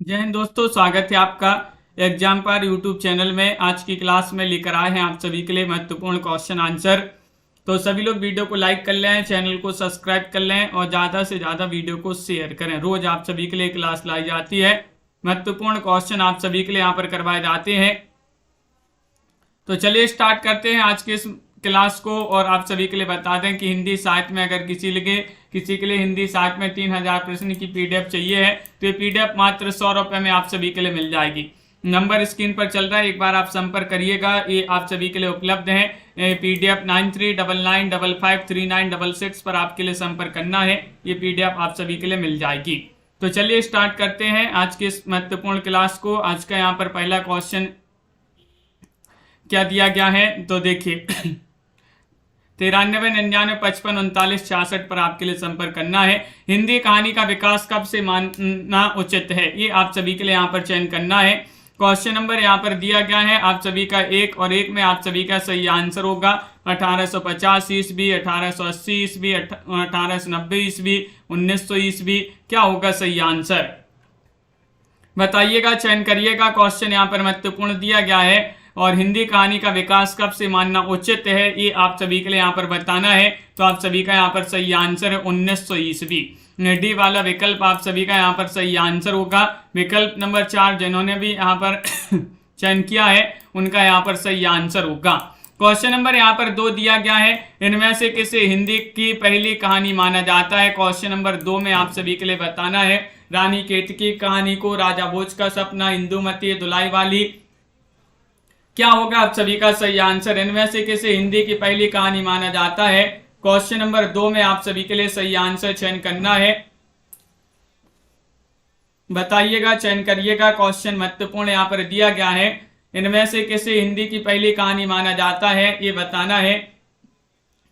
जय हिंद दोस्तों, स्वागत है आपका एग्जाम पर यूट्यूब चैनल में। आज की क्लास में लेकर आए हैं आप सभी के लिए महत्वपूर्ण क्वेश्चन आंसर। तो सभी लोग वीडियो को लाइक कर लें, चैनल को सब्सक्राइब कर लें और ज़्यादा से ज़्यादा वीडियो को शेयर करें। रोज आप सभी के लिए क्लास लाई जाती है, महत्वपूर्ण क्वेश्चन आप सभी के लिए यहाँ पर करवाए जाते हैं। तो चलिए स्टार्ट करते हैं आज के इस क्लास को। और आप सभी के लिए बता दें कि हिंदी साहित्य में अगर किसी के लिए हिंदी साहित्य में 3000 प्रश्न की पीडीएफ चाहिए है तो ये पीडीएफ मात्र 100 रुपये में आप सभी के लिए मिल जाएगी। नंबर स्क्रीन पर चल रहा है, एक बार आप संपर्क करिएगा। ये आप सभी के लिए उपलब्ध है। पीडीएफ 9399553966 पर आपके लिए संपर्क करना है। ये पीडीएफ आप सभी के लिए मिल जाएगी। तो चलिए स्टार्ट करते हैं आज की इस महत्वपूर्ण क्लास को। आज का यहाँ पर पहला क्वेश्चन क्या दिया गया है तो देखिए 93 99 55 39 66 पर आपके लिए संपर्क करना है। हिंदी कहानी का विकास कब से मानना उचित है, ये आप सभी के लिए यहाँ पर चयन करना है। क्वेश्चन नंबर यहाँ पर दिया गया है आप सभी का 1 और 1 में आप सभी का सही आंसर होगा 1850 ईस्वी, 1880 ईस्वी, 1890 ईस्वी, 1900 ईस्वी। क्या होगा सही आंसर बताइएगा, चयन करिएगा। क्वेश्चन यहाँ पर महत्वपूर्ण दिया गया है। और हिंदी कहानी का विकास कब से मानना उचित है, ये आप सभी के लिए यहाँ पर बताना है। तो आप सभी का यहाँ पर सही आंसर है 1900 ईस्वी। डी वाला विकल्प आप सभी का यहाँ पर सही आंसर होगा। विकल्प नंबर 4 जिन्होंने भी यहाँ पर चयन किया है उनका यहाँ पर सही आंसर होगा। क्वेश्चन नंबर यहाँ पर 2 दिया गया है, इनमें से किसे हिंदी की पहली कहानी माना जाता है। क्वेश्चन नंबर 2 में आप सभी के लिए बताना है रानी केतकी कहानी को, राजा भोज का सपना, इंदुमती, दुलाई वाली। क्या होगा आप सभी का सही आंसर, इनमें से किसे हिंदी की पहली कहानी माना जाता है। क्वेश्चन नंबर 2 में आप सभी के लिए सही आंसर चयन करना है, बताइएगा, चयन करिएगा। क्वेश्चन महत्वपूर्ण यहाँ पर दिया गया है, इनमें से किसे हिंदी की पहली कहानी माना जाता है ये बताना है।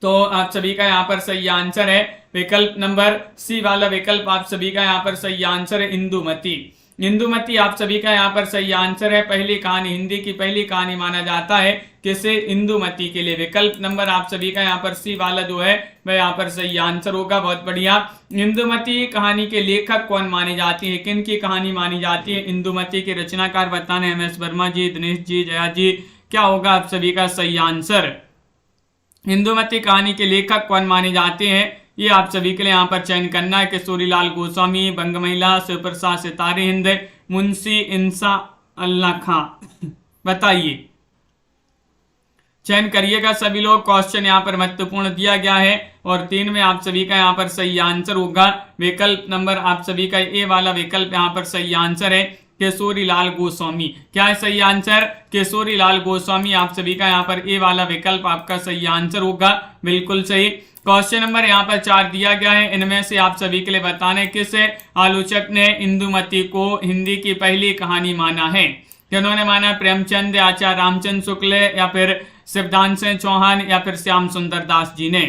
तो आप सभी का यहाँ पर सही आंसर है विकल्प नंबर सी वाला विकल्प आप सभी का यहाँ पर सही आंसर है इंदुमती। इंदुमती आप सभी का यहाँ पर सही आंसर है। पहली कहानी, हिंदी की पहली कहानी माना जाता है किसे, इंदुमती के लिए। विकल्प नंबर आप सभी का यहाँ पर सी वाला जो है वह यहाँ पर सही आंसर होगा। बहुत बढ़िया। इंदुमती कहानी के लेखक कौन मानी जाती है, किन की कहानी मानी जाती है इंदुमती के रचनाकार बताने MS वर्मा जी, दिनेश जी, जया जी। क्या होगा आप सभी का सही आंसर, इंदुमती कहानी के लेखक कौन माने जाते हैं ये आप सभी के लिए यहाँ पर चयन करना है। किशोरीलाल गोस्वामी, बंगमहिला, शिवप्रसाद सितारे हिंद, मुंशी इंसा अल्लाह खां। बताइए, चयन करिएगा सभी लोग। क्वेश्चन यहाँ पर महत्वपूर्ण दिया गया है और 3 में आप सभी का यहाँ पर सही आंसर होगा विकल्प नंबर आप सभी का ए वाला विकल्प यहाँ पर सही आंसर है किशोरीलाल गोस्वामी। क्या है सही आंसर, किशोरीलाल गोस्वामी। आप सभी का यहाँ पर ए वाला विकल्प आपका सही आंसर होगा, बिल्कुल सही। क्वेश्चन नंबर यहाँ पर 4 दिया गया है, इनमें से आप सभी के लिए बताने किस आलोचक ने इंदुमती को हिंदी की पहली कहानी माना है। किन्होंने माना, प्रेमचंद, आचार्य रामचंद्र शुक्ल या फिर शिवदान सिंह चौहान या फिर श्याम सुंदर दास जी ने।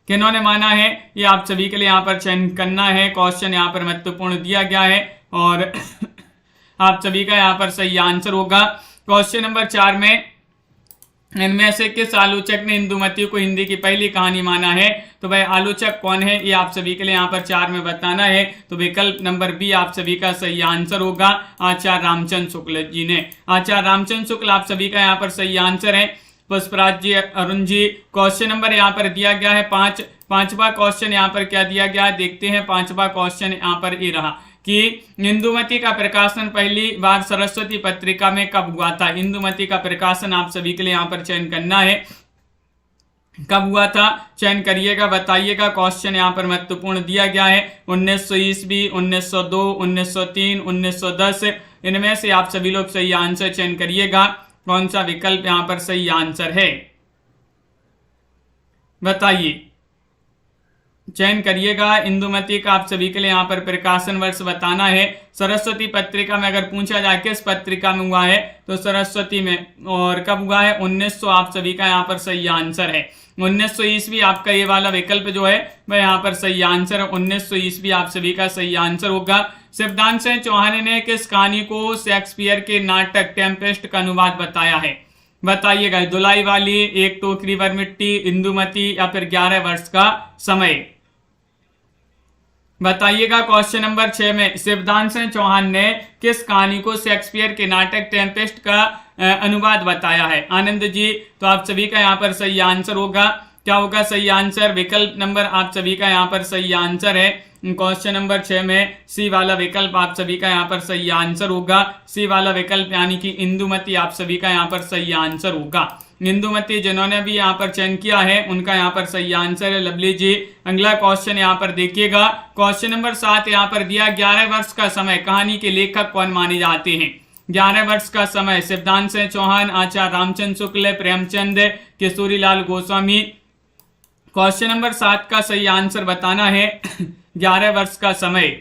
किन्होंने माना है ये आप सभी के लिए यहाँ पर चयन करना है। क्वेश्चन यहाँ पर महत्वपूर्ण दिया गया है और आप सभी का यहाँ पर सही आंसर होगा। क्वेश्चन नंबर 4 में इनमें से किस आलोचक ने इंदुमती को हिंदी की पहली कहानी माना है, तो भाई आलोचक कौन है ये आप सभी के लिए यहाँ पर 4 में बताना है। तो विकल्प नंबर बी आप सभी का सही आंसर होगा आचार्य रामचंद्र शुक्ल जी ने। आचार्य रामचंद्र शुक्ल आप सभी का यहाँ पर सही आंसर है। पुष्पराज जी, अरुण जी। क्वेश्चन नंबर यहाँ पर दिया गया है 5। 5वां क्वेश्चन यहाँ पर क्या दिया गया है देखते हैं। 5वां क्वेश्चन यहाँ पर ये रहा कि इंदुमती का प्रकाशन पहली बार सरस्वती पत्रिका में कब हुआ था। इंदुमती का प्रकाशन आप सभी के लिए यहाँ पर चयन करना है, कब हुआ था चयन करिएगा, बताइएगा। क्वेश्चन यहाँ पर महत्वपूर्ण दिया गया है 1900 ईस्वी, 1902, 1903, 1910। इनमें से आप सभी लोग सही आंसर चयन करिएगा, कौन सा विकल्प यहाँ पर सही आंसर है बताइए, चयन करिएगा। इंदुमती का आप सभी के लिए यहाँ पर प्रकाशन वर्ष बताना है। सरस्वती पत्रिका में अगर पूछा जाए किस पत्रिका में हुआ है तो सरस्वती में, और कब हुआ है 1900 आप सभी का यहाँ पर सही आंसर है। 1900 ईस्वी आपका ये वाला विकल्प जो है वह यहाँ पर सही आंसर है। 1900 ईस्वी आप सभी का सही आंसर होगा। शिवदान सिंह चौहान ने किस कहानी को शेक्सपियर के नाटक टेम्पेस्ट का अनुवाद बताया है, बताइएगा। दुलाई वाली, एक टोकरी भर मिट्टी, इंदुमती या फिर 11 वर्ष का समय। बताइएगा क्वेश्चन नंबर 6 में शिवदान सिंह चौहान ने किस कहानी को शेक्सपियर के नाटक टेम्पेस्ट का अनुवाद बताया है? आनंद जी। तो आप सभी का यहाँ पर सही आंसर होगा, क्या होगा सही आंसर? विकल्प नंबर आप सभी का यहाँ पर सही आंसर है। क्वेश्चन नंबर 6 में सी वाला विकल्प आप सभी का यहाँ पर सही आंसर होगा। सी वाला विकल्प यानी कि इंदुमती आप सभी का यहाँ पर सही आंसर होगा। इंदुमती जिन्होंने भी यहाँ पर चयन किया है उनका यहाँ पर सही आंसर है। लवली जी। अगला क्वेश्चन यहाँ पर देखिएगा, क्वेश्चन नंबर 7 यहाँ पर दिया 11 वर्ष का समय कहानी के लेखक कौन माने जाते हैं? 11 वर्ष का समय शिवदान सिंह चौहान, आचार्य रामचंद्र शुक्ल, प्रेमचंद, किशोरीलाल गोस्वामी। क्वेश्चन नंबर 7 का सही आंसर बताना है 11 वर्ष का समय।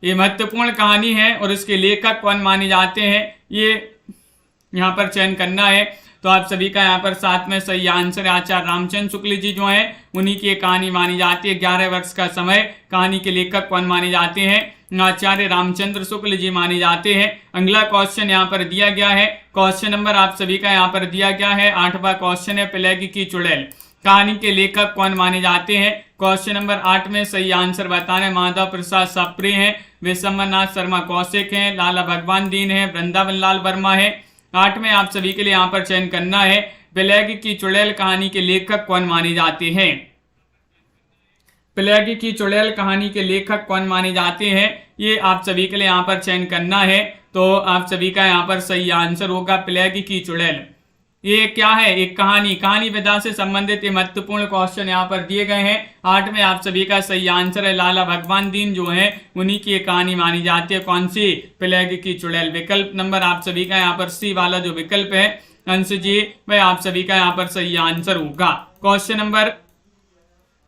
ये महत्वपूर्ण कहानी है और इसके लेखक कौन माने जाते हैं ये यहाँ पर चयन करना है। तो आप सभी का यहाँ पर 7 में सही आंसर है। आचार्य रामचंद्र शुक्ल जी जो है उन्हीं की कहानी मानी जाती है। 11 वर्ष का समय कहानी के लेखक कौन माने जाते हैं? आचार्य रामचंद्र शुक्ल जी माने जाते हैं। अगला क्वेश्चन यहाँ पर दिया गया है, क्वेश्चन नंबर आप सभी का यहाँ पर दिया गया है 8वां क्वेश्चन है, प्लेग की चुड़ैल कहानी के लेखक कौन माने जाते हैं? क्वेश्चन नंबर 8 में सही आंसर बताना। माधव प्रसाद साप्रे हैं, विशंबरनाथ शर्मा कौशिक हैं, लाला भगवान दीन है, वृंदावन लाल वर्मा है। 8 में आप सभी के लिए यहाँ पर चयन करना है, प्लेग की चुड़ैल कहानी के लेखक कौन माने जाते हैं? प्लेग की चुड़ैल कहानी के लेखक कौन माने जाते हैं ये आप सभी के लिए यहाँ पर चयन करना है। तो आप सभी का यहाँ पर सही आंसर होगा प्लेग की चुड़ैल। ये क्या है? एक कहानी विधा से संबंधित ये महत्वपूर्ण क्वेश्चन यहाँ पर दिए गए हैं। 8 में आप सभी का सही आंसर है लाला भगवान दीन जो है उन्हीं की एक कहानी मानी जाती है। कौन सी? प्लेग की चुड़ैल। विकल्प नंबर आप सभी का यहाँ पर सी वाला जो विकल्प है अंश जी वह आप सभी का यहाँ पर सही आंसर होगा। क्वेश्चन नंबर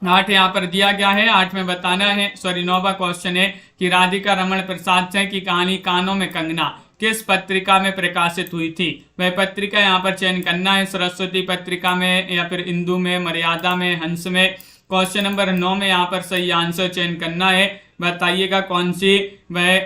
8 यहाँ पर दिया गया है, 8 में बताना है 9वां क्वेश्चन है कि राधिका रमन प्रसाद सिंह की कहानी कानों में कंगना किस पत्रिका में प्रकाशित हुई थी? वह पत्रिका यहाँ पर चयन करना है, सरस्वती पत्रिका में या फिर इंदु में, मर्यादा में, हंस में। क्वेश्चन नंबर 9 में यहाँ पर सही आंसर चयन करना है। बताइएगा कौन सी वह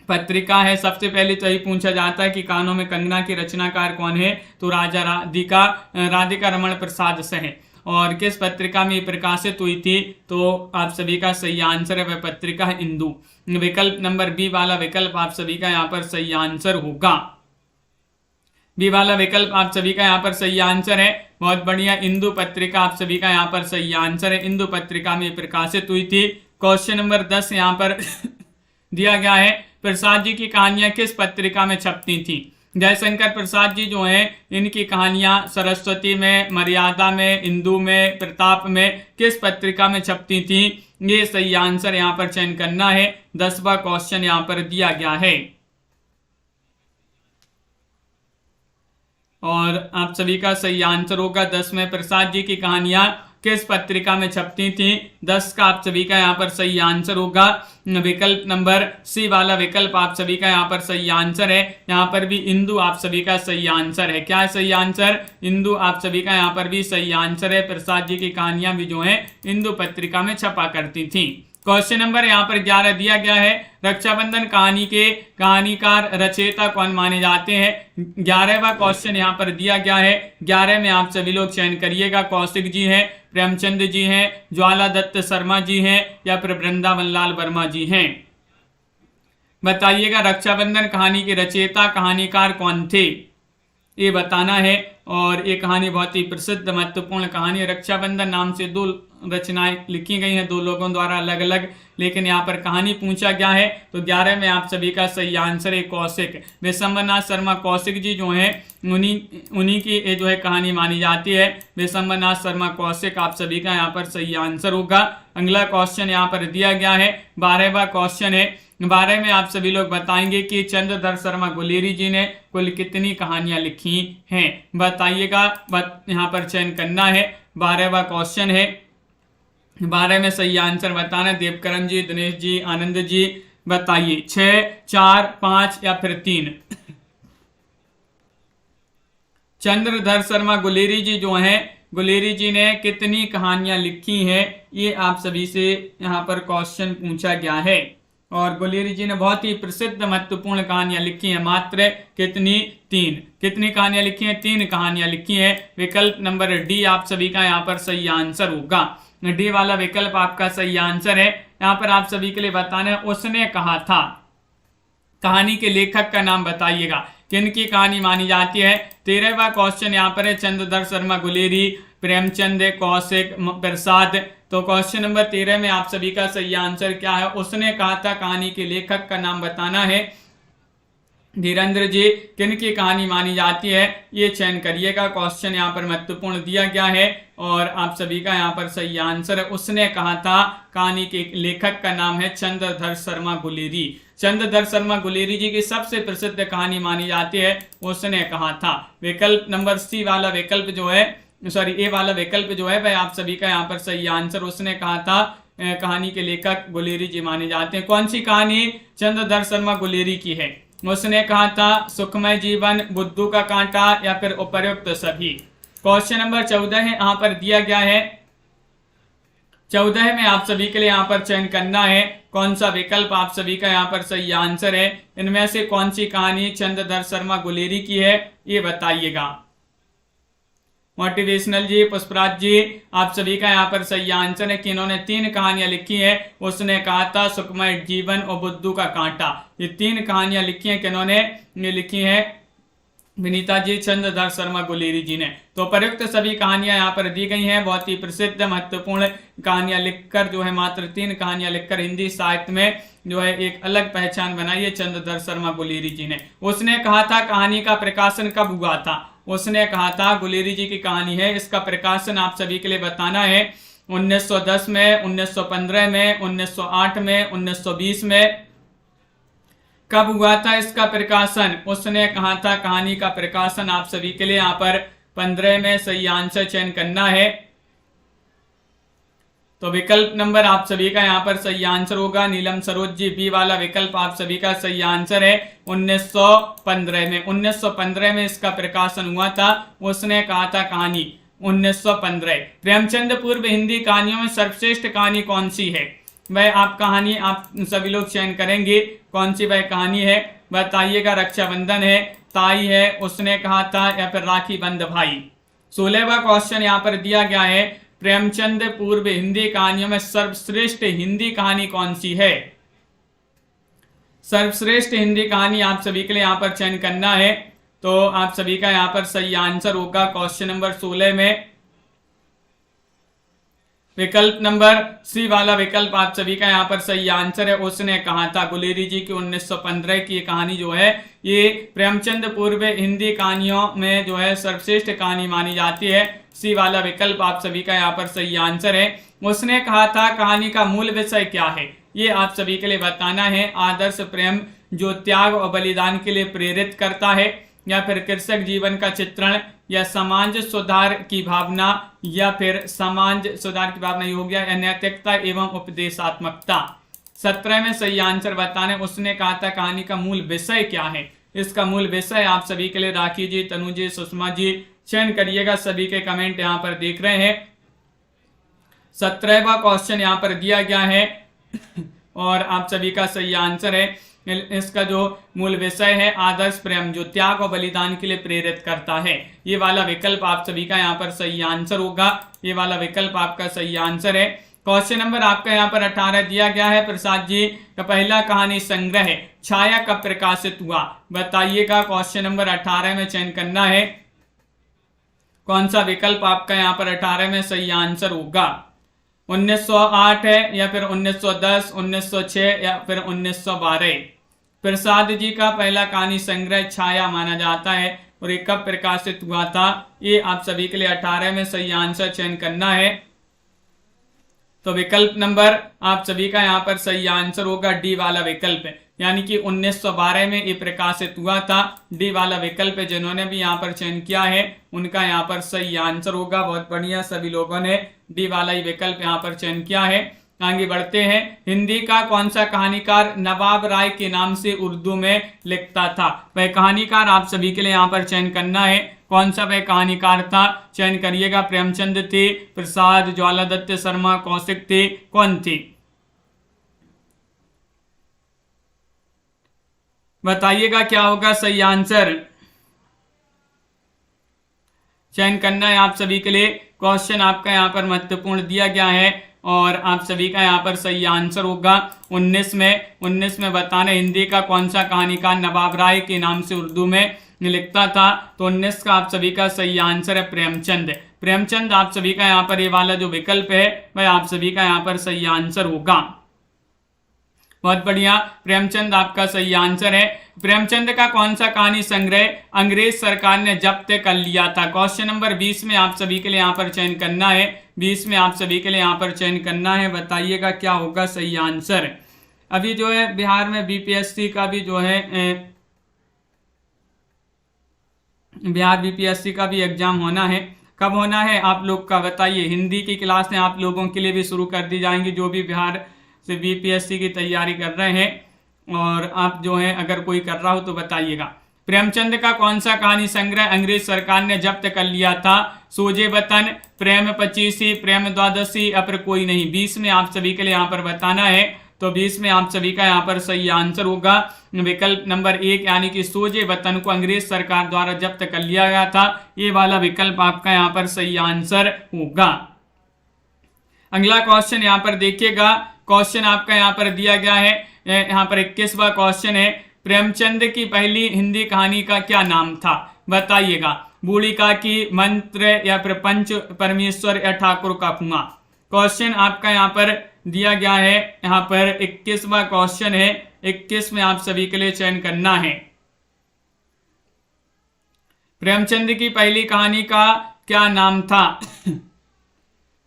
पत्रिका है। सबसे पहले तो यही पूछा जाता है कि कानों में कंगना की रचनाकार कौन है? तो राधिका रमन प्रसाद सिंह। और किस पत्रिका में प्रकाशित हुई थी? तो आप सभी का सही आंसर है वह पत्रिका है इंदु। विकल्प नंबर बी वाला विकल्प आप सभी का यहाँ पर सही आंसर होगा। बी वाला विकल्प आप सभी का यहाँ पर सही आंसर है। बहुत बढ़िया, इंदु पत्रिका आप सभी का यहाँ पर सही आंसर है। इंदु पत्रिका में प्रकाशित हुई थी। क्वेश्चन नंबर 10 यहाँ पर दिया गया है, प्रसाद जी की कहानियां किस पत्रिका में छपती थी? जयशंकर प्रसाद जी जो हैं इनकी कहानियां सरस्वती में, मर्यादा में, इंदु में, प्रताप में किस पत्रिका में छपती थी? ये सही आंसर यहाँ पर चयन करना है। 10वां क्वेश्चन यहाँ पर दिया गया है और आप सभी का सही आंसर होगा 10 में प्रसाद जी की कहानियां किस पत्रिका में छपती थी? 10 का आप सभी का यहाँ पर सही आंसर होगा। विकल्प नंबर सी वाला विकल्प आप सभी का यहाँ पर सही आंसर है। यहाँ पर भी इंदु आप सभी का सही आंसर है। क्या है सही आंसर? इंदु आप सभी का यहाँ पर भी सही आंसर है। प्रसाद जी की कहानियां भी जो है इंदु पत्रिका में छपा करती थी। क्वेश्चन नंबर यहाँ पर 11 दिया गया है, रक्षाबंधन कहानी के कहानीकार रचयिता कौन माने जाते हैं? 11वां क्वेश्चन यहाँ पर दिया गया है। 11 में आप सभी लोग चयन करिएगा, कौशिक जी हैं, प्रेमचंद जी हैं, ज्वाला दत्त शर्मा जी हैं या फिर वृंदावन लाल वर्मा जी हैं। बताइएगा रक्षाबंधन कहानी के रचयिता कहानीकार कौन थे ये बताना है। और ये कहानी बहुत ही प्रसिद्ध महत्वपूर्ण कहानी है। रक्षाबंधन नाम से 2 रचनाएं लिखी गई हैं 2 लोगों द्वारा अलग अलग, लेकिन यहाँ पर कहानी पूछा गया है। तो 11 में आप सभी का सही आंसर है कौशिक। विशंबरनाथ शर्मा कौशिक जी जो हैं उन्हीं की जो है कहानी मानी जाती है। विशंबरनाथ शर्मा कौशिक आप सभी का यहाँ पर सही आंसर होगा। अगला क्वेश्चन यहाँ पर दिया गया है, 12वां क्वेश्चन है। 12 में आप सभी लोग बताएंगे कि चंद्रधर शर्मा गुलेरी जी ने कुल कितनी कहानियां लिखी हैं? बताइएगा, यहाँ पर चयन करना है। 12वां क्वेश्चन है, 12 में सही आंसर बताना। देवकरण जी, दिनेश जी, आनंद जी बताइए 6, 4, 5 या फिर 3। चंद्रधर शर्मा गुलेरी जी जो हैं, गुलेरी जी ने कितनी कहानियां लिखी हैं ये आप सभी से यहाँ पर क्वेश्चन पूछा गया है। और गुलेरी जी ने बहुत ही प्रसिद्ध महत्वपूर्ण कहानियां लिखी हैं। मात्र कितनी? 3। कितनी कहानियां लिखी हैं? 3 कहानियां लिखी हैं। विकल्प नंबर डी आप सभी का यहाँ पर सही आंसर होगा। डी वाला विकल्प आपका सही आंसर है। यहाँ पर आप सभी के लिए बताना है उसने कहा था। कहानी के लेखक का नाम बताइएगा, किनकी कहानी मानी जाती है। 13वां क्वेश्चन यहाँ पर है चंद्रधर शर्मा गुलेरी, प्रेमचंद, कौशिक, प्रसाद। तो क्वेश्चन नंबर 13 में आप सभी का सही आंसर क्या है, उसने कहा था कहानी के लेखक का नाम बताना है। धीरेन्द्र जी किनकी कहानी मानी जाती है, ये चयन करिएगा। क्वेश्चन यहाँ पर महत्वपूर्ण दिया गया है और आप सभी का यहाँ पर सही आंसर है उसने कहा था। कहानी के लेखक का नाम है चंद्रधर शर्मा गुलेरी। चंद्रधर शर्मा गुलेरी जी की सबसे प्रसिद्ध कहानी मानी जाती है उसने कहा था। विकल्प नंबर सी वाला विकल्प जो है, सॉरी ए वाला विकल्प जो है वह आप सभी का यहाँ पर सही आंसर उसने कहा था। कहानी के लेखक गुलेरी जी माने जाते हैं। कौन सी कहानी चंद्रधर शर्मा गुलेरी की है, उसने कहा था, सुखमय जीवन, बुद्धू का कांटा या फिर उपर्युक्त सभी। क्वेश्चन नंबर 14 है यहाँ पर दिया गया है। 14 में आप सभी के लिए यहाँ पर चयन करना है कौन सा विकल्प आप सभी का यहाँ पर सही आंसर है। इनमें से कौन सी कहानी चंद्रधर शर्मा गुलेरी की है ये बताइएगा। मोटिवेशनल जी, पुष्पराज जी, आप सभी का यहाँ पर सही आंसर है कि इन्होंने 3 कहानियां लिखी है। उसने कहा था, सुखमय जीवन और बुद्धू का कांटा। ये 3 कहानियां लिखी हैं किन्होंने, ये लिखी है विनीता जी, चंद्रधर शर्मा गुलेरी जी ने। तो प्रयुक्त सभी कहानियां यहाँ पर दी गई हैं। बहुत ही प्रसिद्ध महत्वपूर्ण कहानियां लिखकर जो है, मात्र 3 कहानियां लिखकर हिंदी साहित्य में जो है एक अलग पहचान बनाई है चंद्रधर शर्मा गुलेरी जी ने। उसने कहा था कहानी का प्रकाशन कब हुआ था, उसने कहा था गुलेरी जी की कहानी है, इसका प्रकाशन आप सभी के लिए बताना है। 1910 में, 1915 में, 1908 में, 1920 में। कब हुआ था इसका प्रकाशन, उसने कहा था कहानी का प्रकाशन आप सभी के लिए यहाँ पर 15 में सही आंसर चयन करना है। तो विकल्प नंबर आप सभी का यहाँ पर सही आंसर होगा नीलम सरोज जी, बी वाला विकल्प आप सभी का सही आंसर है 1915 में। 1915 में इसका प्रकाशन हुआ था। उसने कहा था कहानी 1915। प्रेमचंद पूर्व हिंदी कहानियों में सर्वश्रेष्ठ कहानी कौन सी है, वह आप कहानी आप सभी लोग चयन करेंगे कौन सी वह कहानी है, बताइएगा। रक्षाबंधन है, ताई है, उसने कहा था, या फिर राखी बंध भाई। 16वां क्वेश्चन यहाँ पर दिया गया है, प्रेमचंद पूर्व हिंदी कहानियों में सर्वश्रेष्ठ हिंदी कहानी कौन सी है। सर्वश्रेष्ठ हिंदी कहानी आप सभी के लिए यहाँ पर चयन करना है। तो आप सभी का यहाँ पर सही आंसर होगा क्वेश्चन नंबर 16 में विकल्प नंबर सी वाला विकल्प आप सभी का यहाँ पर सही आंसर है। उसने कहा था गुलेरी जी की 1915 की कहानी जो है ये प्रेमचंद पूर्व हिंदी कहानियों में जो है सर्वश्रेष्ठ कहानी मानी जाती है। सी वाला विकल्प आप सभी का यहाँ पर सही आंसर है। उसने कहा था कहानी का मूल विषय क्या है, ये आप सभी के लिए बताना है। आदर्श प्रेम जो त्याग और बलिदान के लिए प्रेरित करता है, या फिर कृषक जीवन का चित्रण, या समाज सुधार की भावना, या फिर समाज सुधार की भावना हो गया, या नैतिकता एवं उपदेशात्मकता। 17 में सही आंसर बताने। उसने कहा था कहानी का मूल विषय क्या है, इसका मूल विषय आप सभी के लिए राखी जी, तनु जी, सुषमा जी चयन करिएगा। सभी के कमेंट यहाँ पर देख रहे हैं। 17वां क्वेश्चन यहाँ पर दिया गया है और आप सभी का सही आंसर है। इसका जो मूल विषय है आदर्श प्रेम जो त्याग और बलिदान के लिए प्रेरित करता है। ये वाला विकल्प आप सभी का यहाँ पर सही आंसर होगा। ये वाला विकल्प आपका सही आंसर है। क्वेश्चन नंबर आपका यहाँ पर 18 दिया गया है। प्रसाद जी का पहला कहानी संग्रह छाया कब प्रकाशित हुआ, बताइएगा। क्वेश्चन नंबर 18 में चयन करना है कौन सा विकल्प आपका यहाँ पर 18 में सही आंसर होगा। 1908 है, या फिर 1910, 1906 या फिर 1912। प्रसाद जी का पहला कहानी संग्रह छाया माना जाता है और ये कब प्रकाशित हुआ था, ये आप सभी के लिए 18 में सही आंसर चयन करना है। तो विकल्प नंबर आप सभी का यहाँ पर सही आंसर होगा डी वाला विकल्प है, यानी कि 1912 में ये प्रकाशित हुआ था। डी वाला विकल्प है, जिन्होंने भी यहाँ पर चयन किया है उनका यहाँ पर सही आंसर होगा। बहुत बढ़िया, सभी लोगों ने डी वाला ही विकल्प यहाँ पर चयन किया है। आगे बढ़ते हैं। हिंदी का कौन सा कहानीकार नवाब राय के नाम से उर्दू में लिखता था, वह कहानीकार आप सभी के लिए यहाँ पर चयन करना है। कौन सा वह कहानीकार था, चयन करिएगा। प्रेमचंद थे, प्रसाद, ज्वालादत्त शर्मा, कौशिक थे, कौन थी, बताइएगा क्या होगा सही आंसर। चयन करना है आप सभी के लिए। क्वेश्चन आपका यहाँ पर महत्वपूर्ण दिया गया है और आप सभी का यहाँ पर सही आंसर होगा 19 में बताना हिंदी का कौन सा कहानीकार नवाब राय के नाम से उर्दू में लिखता था। तो 19 का आप सभी का सही आंसर है प्रेमचंद आप सभी का यहाँ पर ये वाला जो विकल्प है वह आप सभी का यहाँ पर सही आंसर होगा। बहुत बढ़िया, प्रेमचंद आपका सही आंसर है। प्रेमचंद का कौन सा कहानी संग्रह अंग्रेज सरकार ने जब्त कर लिया था? क्वेश्चन नंबर 20 में आप सभी के लिए यहाँ पर चयन करना है। 20 में आप सभी के लिए यहाँ पर चयन करना है, बताइएगा क्या होगा सही आंसर। अभी जो है बिहार में बीपीएससी का भी जो है बिहार बीपीएससी का भी एग्जाम होना है। कब होना है आप लोग का बताइए। हिंदी की क्लासें आप लोगों के लिए भी शुरू कर दी जाएंगी जो भी बिहार से बीपीएससी की तैयारी कर रहे हैं, और आप जो है अगर कोई कर रहा हो तो बताइएगा। प्रेमचंद का कौन सा कहानी संग्रह अंग्रेज सरकार ने जब्त कर लिया था? सोजे वतन, प्रेम पचीसी, प्रेम द्वादशी या फिर कोई नहीं। 20 में आप सभी के लिए यहाँ पर बताना है। तो 20 में आप सभी का यहाँ पर सही आंसर होगा विकल्प नंबर 1, यानी कि सोजे वतन को अंग्रेज सरकार द्वारा जब्त कर लिया गया था। ये वाला विकल्प आपका यहाँ पर सही आंसर होगा। अगला क्वेश्चन यहाँ पर देखिएगा। क्वेश्चन आपका यहाँ पर दिया गया है, यहाँ पर 21वां क्वेश्चन है। प्रेमचंद की पहली हिंदी कहानी का क्या नाम था? बताइएगा। बूढ़ी काकी, मंत्र या फिर पंच परमेश्वर या ठाकुर का कुआं। क्वेश्चन आपका यहाँ पर दिया गया है, यहाँ पर 21वां क्वेश्चन है। 21 में आप सभी के लिए चयन करना है। प्रेमचंद की पहली कहानी का क्या नाम था?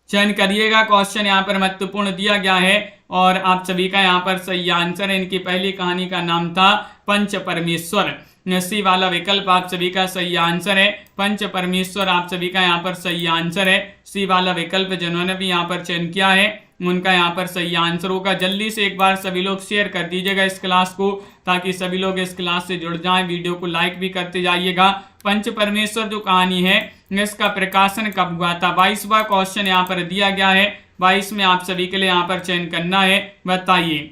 चयन करिएगा। क्वेश्चन यहाँ पर महत्वपूर्ण दिया गया है और आप सभी का यहाँ पर सही आंसर है। इनकी पहली कहानी का नाम था पंच परमेश्वर। सी वाला विकल्प आप सभी का सही आंसर है। पंच परमेश्वर आप सभी का यहाँ पर सही आंसर है। सी वाला विकल्प जिन्होंने भी यहाँ पर चयन किया है उनका यहाँ पर सही आंसर होगा। जल्दी से एक बार सभी लोग शेयर कर दीजिएगा इस क्लास को, ताकि सभी लोग इस क्लास से जुड़ जाएं। वीडियो को लाइक भी करते जाइएगा। पंच परमेश्वर जो कहानी है इसका प्रकाशन कब हुआ था? 22वां क्वेश्चन यहाँ पर दिया गया है। 22 में आप सभी के लिए यहाँ पर चयन करना है, बताइए।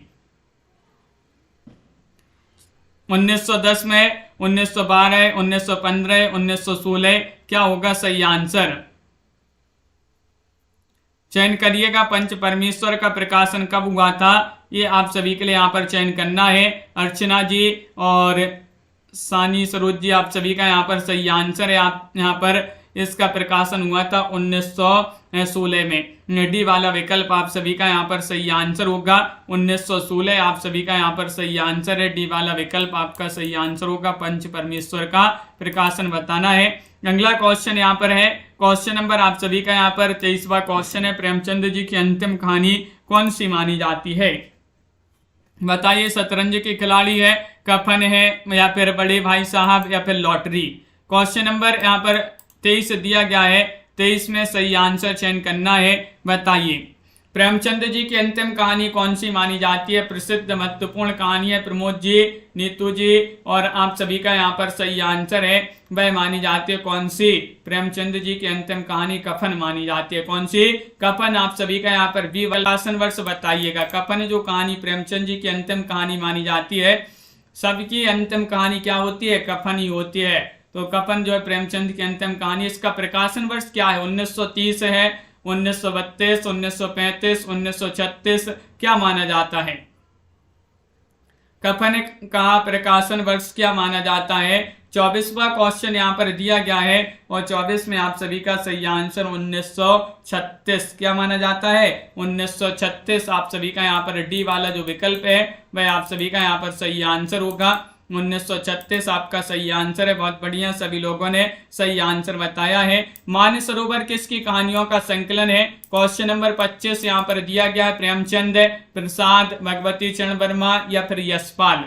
1910 में, 1912, 1915, 1916, क्या होगा सही आंसर? चयन करिएगा। पंच परमेश्वर का प्रकाशन कब हुआ था ये आप सभी के लिए यहाँ पर चयन करना है। अर्चना जी और सानी सरोज जी आप सभी का यहाँ पर सही आंसर है। आप यहाँ पर इसका प्रकाशन हुआ था 1916 में। डी वाला विकल्प आप सभी का यहाँ पर सही आंसर होगा। 1916 आप सभी का यहाँ पर सही आंसर है। डी वाला विकल्प आपका सही आंसर होगा। पंच परमेश्वर का प्रकाशन बताना है। अगला क्वेश्चन यहाँ पर है। क्वेश्चन नंबर आप सभी का यहाँ पर 23वां क्वेश्चन है। प्रेमचंद जी की अंतिम कहानी कौन सी मानी जाती है? बताइए। शतरंज के खिलाड़ी है, कफन है, या फिर बड़े भाई साहब, या फिर लॉटरी। क्वेश्चन नंबर यहाँ पर 23 दिया गया है। 23 में सही आंसर चयन करना है, बताइए। प्रेमचंद जी की अंतिम कहानी कौन सी मानी जाती है? प्रसिद्ध महत्वपूर्ण कहानी है। प्रमोद जी, नीतू जी और आप सभी का यहाँ पर सही आंसर है। वह मानी जाती है कौन सी? प्रेमचंद जी की अंतिम कहानी कफन मानी जाती है। कौन सी? कफन। आप सभी का यहाँ पर बी वाला वर्ष बताइएगा। कफन जो कहानी प्रेमचंद जी की अंतिम कहानी मानी जाती है, सबकी अंतिम कहानी क्या होती है? कफन ही होती है। तो कफन जो है प्रेमचंद की अंतिम कहानी। इसका प्रकाशन वर्ष क्या है? 1930 है, 1932, 1935, 1936, क्या माना जाता है? कफन का प्रकाशन वर्ष क्या माना जाता है? 24वां क्वेश्चन यहाँ पर दिया गया है और 24 में आप सभी का सही आंसर 1936 क्या माना जाता है? 1936 आप सभी का यहाँ पर डी वाला जो विकल्प है वह आप सभी का यहाँ पर सही आंसर होगा। 1936 आपका सही आंसर है। बहुत बढ़िया, सभी लोगों ने सही आंसर बताया है। मानसरोवर किसकी कहानियों का संकलन है? क्वेश्चन नंबर 25 यहाँ पर दिया गया है। प्रेमचंद, प्रसाद, भगवती चरण वर्मा या फिर यशपाल,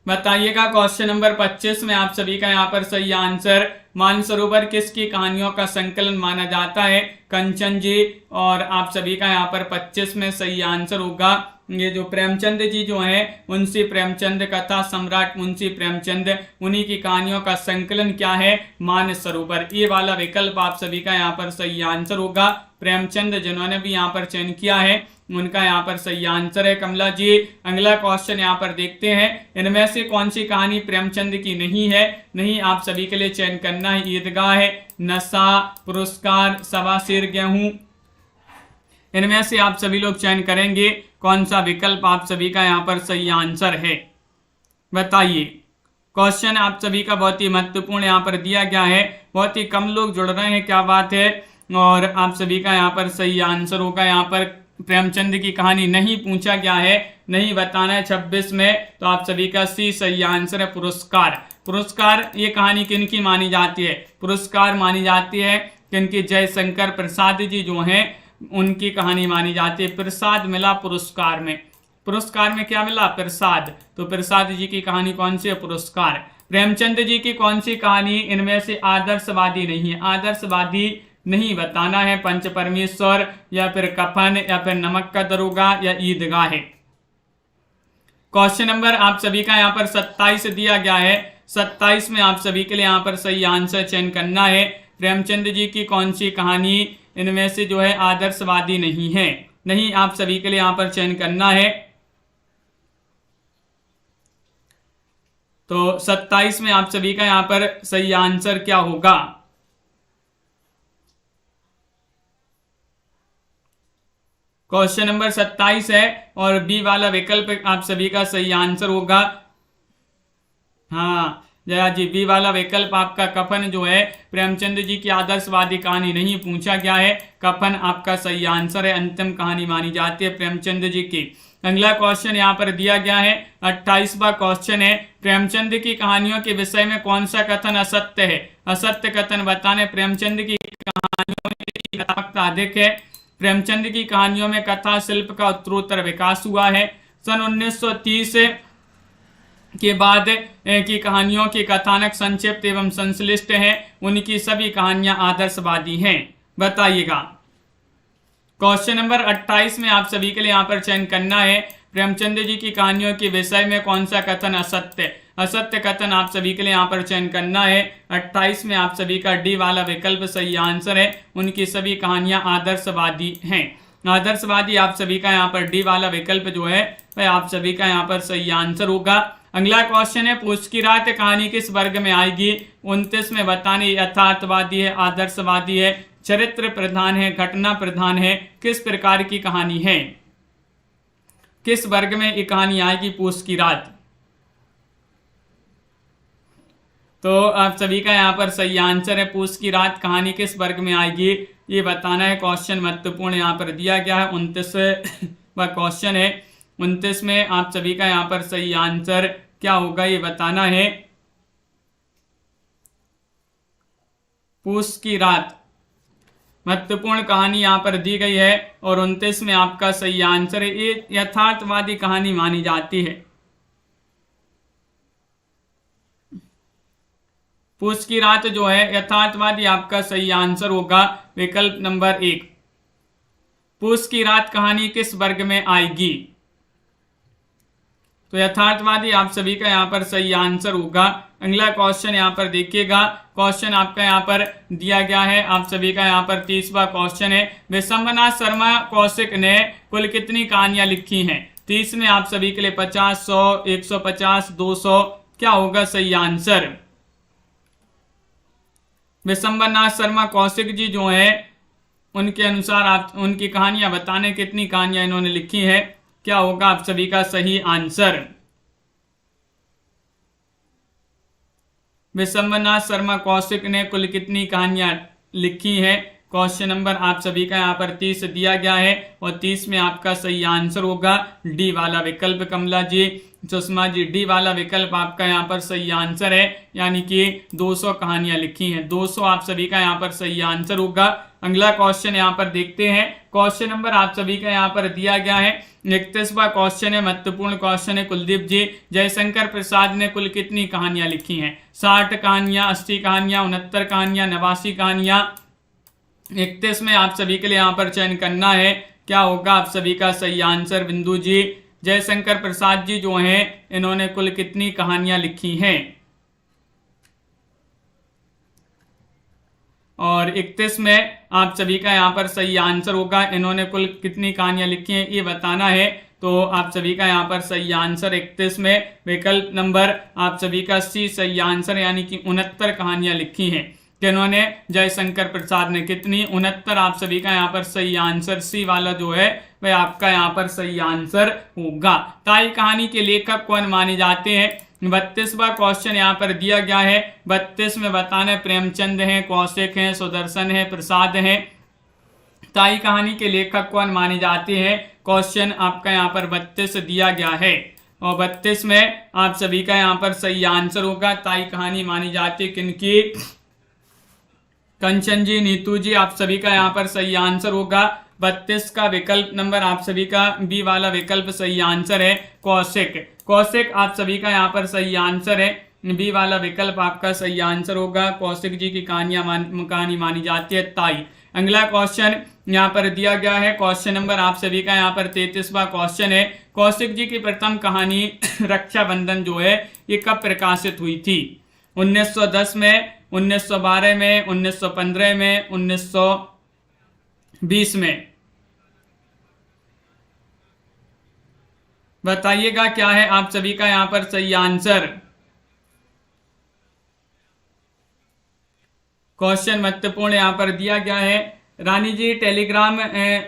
बताइएगा। क्वेश्चन नंबर 25 में आप सभी का यहाँ पर सही आंसर मानसरोवर किसकी कहानियों का संकलन माना जाता है? कंचन जी और आप सभी का यहाँ पर 25 में सही आंसर होगा। ये जो प्रेमचंद जी जो हैं मुंशी प्रेमचंद, कथा सम्राट मुंशी प्रेमचंद, उन्हीं की कहानियों का संकलन क्या है? मानसरोवर। ये वाला विकल्प आप सभी का यहाँ पर सही आंसर होगा। प्रेमचंद जिन्होंने भी यहाँ पर चयन किया है उनका यहाँ पर सही आंसर है कमला जी। अगला क्वेश्चन यहाँ पर देखते हैं, इनमें से कौन सी कहानी प्रेमचंद की नहीं है? नहीं आप सभी के लिए चयन करना है, ईदगाह है, नशा, पुरस्कार, सवा शेर गेहूं। इनमें से आप सभी लोग चयन करेंगे कौन सा विकल्प आप सभी का यहाँ पर सही आंसर है, बताइए। क्वेश्चन आप सभी का बहुत ही महत्वपूर्ण यहाँ पर दिया गया है, बहुत ही कम लोग जुड़ रहे हैं, क्या बात है। और आप सभी का यहाँ पर सही आंसर होगा, यहाँ पर प्रेमचंद की कहानी नहीं पूछा गया है, नहीं बताना है 26 में, तो आप सभी का सी सही आंसर है, पुरस्कार। पुरस्कार ये कहानी किनकी मानी जाती है? पुरस्कार मानी जाती है किनकी? जयशंकर प्रसाद जी जो हैं उनकी कहानी मानी जाती है। प्रसाद मिला पुरस्कार में, पुरस्कार में क्या मिला? प्रसाद। तो प्रसाद जी की कहानी कौन सी है? पुरस्कार। प्रेमचंद जी की कौन सी कहानी इनमें से आदर्शवादी नहीं है? आदर्शवादी नहीं बताना है, पंच परमेश्वर या फिर कफन या फिर नमक का दरोगा या ईदगाह है। क्वेश्चन नंबर आप सभी का यहाँ पर 27 दिया गया है, 27 में आप सभी के लिए यहाँ पर सही आंसर चयन करना है। प्रेमचंद जी की कौन सी कहानी इनमें से जो है आदर्शवादी नहीं है? नहीं आप सभी के लिए यहाँ पर चयन करना है। तो 27 में आप सभी का यहाँ पर सही आंसर क्या होगा? क्वेश्चन नंबर 27 है और बी वाला विकल्प आप सभी का सही आंसर होगा। हाँ जया जी, बी वाला विकल्प आपका कफन जो है, प्रेमचंद जी की आदर्शवादी कहानी नहीं पूछा गया है, कफन आपका सही आंसर है, अंतिम कहानी मानी जाती है प्रेमचंद जी की। अगला क्वेश्चन यहाँ पर दिया गया है, 28वां क्वेश्चन है, प्रेमचंद की कहानियों के विषय में कौन सा कथन असत्य है? असत्य कथन बताने। प्रेमचंद की कहानियों में कथात्मकता अधिक है, प्रेमचंद की कहानियों में कथा शिल्प का उत्तरोत्तर विकास हुआ है, सन 1930 के बाद की कहानियों के कथानक संक्षिप्त एवं संश्लिष्ट हैं, उनकी सभी कहानियां आदर्शवादी हैं, बताइएगा। क्वेश्चन नंबर 28 में आप सभी के लिए यहाँ पर चयन करना है, प्रेमचंद जी की कहानियों के विषय में कौन सा कथन असत्य? असत्य कथन आप सभी के लिए यहाँ पर चयन करना है। 28 में आप सभी का डी वाला विकल्प सही आंसर है, उनकी सभी कहानियां आदर्शवादी हैं। आदर्शवादी आप सभी का यहाँ पर डी वाला विकल्प जो है वह आप सभी का यहाँ पर सही आंसर होगा। अगला क्वेश्चन है, पूछ की रात कहानी किस वर्ग में आएगी? 29 में बताने, यथार्थवादी है, आदर्शवादी है, चरित्र प्रधान है, घटना प्रधान है, किस प्रकार की कहानी है? किस वर्ग में ये कहानी आएगी पूछ की रात? तो आप सभी का यहाँ पर सही आंसर है, पूछ की रात कहानी किस वर्ग में आएगी ये बताना है। क्वेश्चन महत्वपूर्ण यहाँ पर दिया गया है, 29वां क्वेश्चन है। 29 में आप सभी का यहाँ पर सही आंसर क्या होगा ये बताना है। पूछ की रात महत्वपूर्ण कहानी यहाँ पर दी गई है और 29 में आपका सही आंसर है, ये यथार्थवादी कहानी मानी जाती है। पूछ की रात जो है यथार्थवादी आपका सही आंसर होगा, विकल्प नंबर 1। पूछ की रात कहानी किस वर्ग में आएगी? तो यथार्थवादी आप सभी का यहाँ पर सही आंसर होगा। अगला क्वेश्चन यहाँ पर देखिएगा, क्वेश्चन आपका यहाँ पर दिया गया है, आप सभी का यहाँ पर 30वां क्वेश्चन है, विशंबरनाथ शर्मा कौशिक ने कुल कितनी कहानियां लिखी हैं? 30 में आप सभी के लिए 50, 100, 150, 200 क्या होगा सही आंसर? विशंबरनाथ शर्मा कौशिक जी जो है उनके अनुसार आप उनकी कहानियां बताने, कितनी कहानियां इन्होंने लिखी है, क्या होगा आप सभी का सही आंसर? विशंबरनाथ शर्मा कौशिक ने कुल कितनी कहानियां लिखी है? क्वेश्चन नंबर आप सभी का यहाँ पर 30 दिया गया है और 30 में आपका सही आंसर होगा डी वाला विकल्प। कमला जी, सुषमा जी, डी वाला विकल्प आपका यहाँ पर सही आंसर है, यानी कि 200 कहानियां लिखी हैं, 200 आप सभी का यहाँ पर सही आंसर होगा। अगला क्वेश्चन यहाँ पर देखते हैं, क्वेश्चन नंबर आप सभी का यहाँ पर दिया गया है, 31वां क्वेश्चन है, महत्वपूर्ण क्वेश्चन है। कुलदीप जी, जयशंकर प्रसाद ने कुल कितनी कहानियां लिखी हैं? 60 कहानियां, 80 कहानियां, 69 कहानियां, 89 कहानियां? 31 में आप सभी के लिए यहाँ पर चयन करना है, क्या होगा आप सभी का सही आंसर? बिंदु जी, जयशंकर प्रसाद जी जो हैं इन्होंने कुल कितनी कहानियां लिखी हैं? और 31 में आप सभी का यहाँ पर सही आंसर होगा। इन्होंने कुल कितनी कहानियां लिखी हैं ये बताना है। तो आप सभी का यहाँ पर सही आंसर 31 में विकल्प नंबर आप सभी का सी सही आंसर, यानी कि 69 कहानियां लिखी हैं। जिन्होंने जयशंकर प्रसाद ने कितनी 69। आप सभी का यहाँ पर सही आंसर सी वाला जो है वह आपका यहाँ पर सही आंसर होगा। ताई कहानी के लेखक कौन माने जाते हैं? 32वां क्वेश्चन यहाँ पर दिया गया है। 32 में बताना प्रेमचंद हैं, कौशिक हैं, सुदर्शन है, प्रसाद हैं। ताई कहानी के लेखक कौन माने जाते हैं? क्वेश्चन आपका यहाँ पर 32 दिया गया है और 32 में आप सभी का यहाँ पर सही आंसर होगा। ताई कहानी मानी जाती है किनकी? कंचन जी, नीतू जी, आप सभी का यहाँ पर सही आंसर होगा। 32 का विकल्प नंबर आप सभी का बी वाला विकल्प सही आंसर है। कौशिक, कौशिक आप सभी का यहाँ पर सही आंसर है। बी वाला विकल्प आपका सही आंसर होगा। कौशिक जी की कहानी मानी जाती है ताई। अगला क्वेश्चन यहाँ पर दिया गया है। क्वेश्चन नंबर आप सभी का यहाँ पर 33वां क्वेश्चन है। कौशिक जी की प्रथम कहानी रक्षाबंधन जो है ये कब प्रकाशित हुई थी? 1910 में, 1912 में, 1915 में, 1920 में? बताइएगा क्या है आप सभी का यहाँ पर सही आंसर। क्वेश्चन महत्वपूर्ण यहाँ पर दिया गया है। रानी जी टेलीग्राम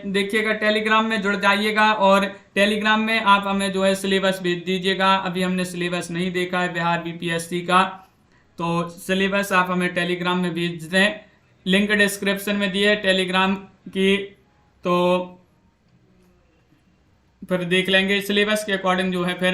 देखिएगा, टेलीग्राम में जुड़ जाइएगा और टेलीग्राम में आप हमें जो है सिलेबस भेज दीजिएगा। अभी हमने सिलेबस नहीं देखा है बिहार बीपीएससी का, तो सिलेबस आप हमें टेलीग्राम में भेज दें। लिंक डिस्क्रिप्शन में दिए है टेलीग्राम की, तो फिर देख लेंगे सिलेबस के अकॉर्डिंग जो है फिर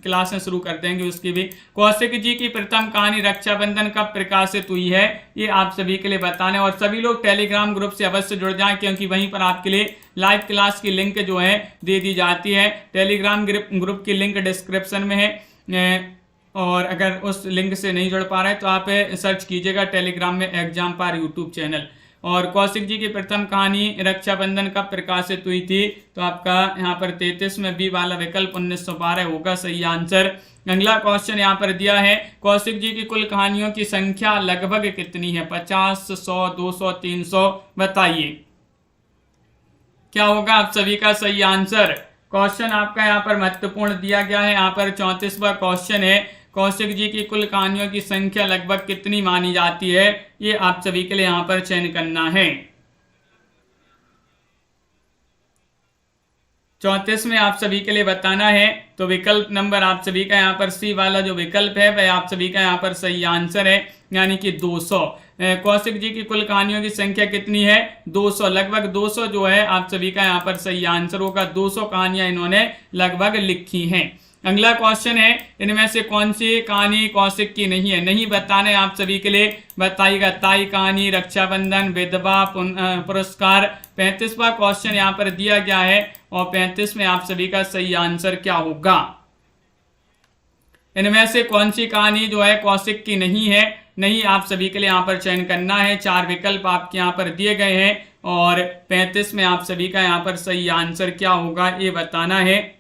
क्लासें शुरू कर देंगे उसकी भी। कौशिक जी की प्रथम कहानी रक्षाबंधन कब प्रकाशित हुई है ये आप सभी के लिए बताने, और सभी लोग टेलीग्राम ग्रुप से अवश्य जुड़ जाएं क्योंकि वहीं पर आपके लिए लाइव क्लास की लिंक जो है दे दी जाती है। टेलीग्राम ग्रुप की लिंक डिस्क्रिप्शन में है और अगर उस लिंक से नहीं जुड़ पा रहे तो आप सर्च कीजिएगा टेलीग्राम में एग्जाम पार यूट्यूब चैनल। और कौशिक जी की प्रथम कहानी रक्षाबंधन कब प्रकाशित हुई थी? तो आपका यहाँ पर 33 में बी वाला विकल्प 1912 होगा सही आंसर। अगला क्वेश्चन यहाँ पर दिया है। कौशिक जी की कुल कहानियों की संख्या लगभग कितनी है? 50, 100, 200, 300? बताइए क्या होगा आप सभी का सही आंसर। क्वेश्चन आपका यहाँ पर महत्वपूर्ण दिया गया है। यहाँ पर 34वां क्वेश्चन है। कौशिक जी की कुल कहानियों की संख्या लगभग कितनी मानी जाती है? ये आप सभी के लिए यहाँ पर चयन करना है। 34 में आप सभी के लिए बताना है। तो विकल्प नंबर आप सभी का यहाँ पर सी वाला जो विकल्प है वह आप सभी का यहाँ पर सही आंसर है, यानी कि 200। कौशिक जी की कुल कहानियों की संख्या कितनी है? 200। लगभग 200 जो है आप सभी का यहाँ पर सही आंसर होगा। 200 कहानियां इन्होंने लगभग लिखी हैं। अगला क्वेश्चन है, इनमें से कौन सी कहानी कौशिक की नहीं है? नहीं बताने आप सभी के लिए बताइएगा। ताई कहानी, रक्षाबंधन, विधवा, पुरस्कार। 35वां क्वेश्चन यहाँ पर दिया गया है और 35 में आप सभी का सही आंसर क्या होगा? इनमें से कौन सी कहानी जो है कौशिक की नहीं है? नहीं आप सभी के लिए यहाँ पर चयन करना है। 4 विकल्प आपके यहाँ पर दिए गए हैं और 35 में आप सभी का यहाँ पर सही आंसर क्या होगा ये बताना है।